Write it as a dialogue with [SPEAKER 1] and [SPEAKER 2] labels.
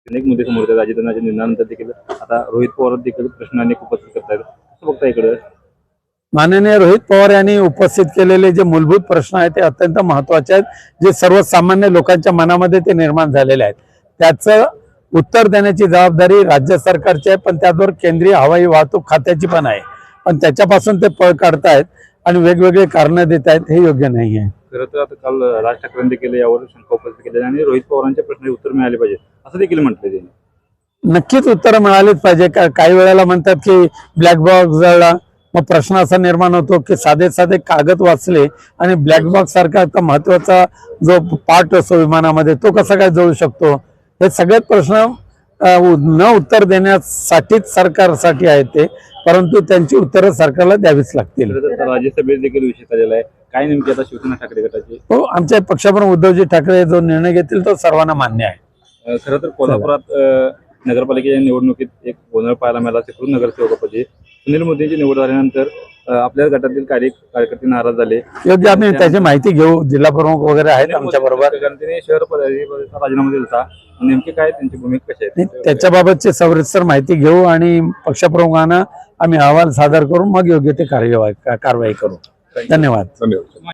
[SPEAKER 1] अनेक मुद्दे समोर येतात. अजितदादांच्या निधनानंतर देखील आता रोहित पवार देखील प्रश्न अनेक उपस्थित करतायत. कसं बघता इकडे?
[SPEAKER 2] माननीय रोहित पवार यांनी उपस्थित केलेले जे मूलभूत प्रश्न आहेत ते अत्यंत महत्त्वाचे आहेत, जे सर्वसामान्य लोकांच्या मनामध्ये ते निर्माण झालेले आहेत. त्याचं उत्तर देण्याची जबाबदारी राज्य सरकारची आहे, पण त्याचबरोबर केंद्रीय हवाई वाहतूक खात्याची पण आहे. पण त्याच्यापासून ते पळ काढतायत आणि वेगवेगळे कारणं देत आहेत, हे योग्य नाही आहे.
[SPEAKER 1] खरं तर आता काल राज ठाकरेंनी देखील यावर शंका उपस्थित केली आणि रोहित पवारांच्या प्रश्नाचे उत्तर मिळाले पाहिजे असं देखील म्हटलं त्यांनी.
[SPEAKER 2] नक्कीच उत्तर मिळालीच पाहिजे. काही वेळेला म्हणतात की ब्लॅक बॉक्स जळला, मग प्रश्न असा निर्माण होतो की साधे साधे कागद वाचले आणि ब्लॅक बॉक्स सारखा आता महत्वाचा जो पार्ट असतो विमानामध्ये तो कसा काय जळू शकतो. हे सगळेच प्रश्न न उत्तर देण्यासाठीच सरकारसाठी आहेत ते, परंतु त्यांची उत्तरं सरकारला द्यावीच लागतील.
[SPEAKER 1] राज्यसभेत देखील विषय झालेला आहे. काय नेमकी आता शिवसेना ठाकरे गटाची?
[SPEAKER 2] हो, आमच्या पक्षाप्रमुख उद्धवजी ठाकरे जो निर्णय घेतील तो सर्वांना मान्य आहे.
[SPEAKER 1] खरं तर कोल्हापुरात नगरपालिकेच्या निवडणुकीत एक गोंधळ पाहायला मिळाला. चिपळूण नगरसेवकापदी सुनील मोदींची निवड झाल्यानंतर आपल्या गटातील कार्यकर्ते नाराज झाले.
[SPEAKER 2] योग्य, आम्ही त्याची माहिती घेऊ. जिल्हा प्रमुख वगैरे आहेत आमच्या बरोबर.
[SPEAKER 1] त्यांनी शहर पदाधिकारीचा राजीनामा दिला. नेमकी काय त्यांची भूमिका कशी आहे
[SPEAKER 2] त्याच्याबाबतची सविस्तर माहिती घेऊ आणि पक्षप्रमुखांना आम्ही अहवाल सादर करून मग योग्य ते कारवाई करू. धन्यवाद.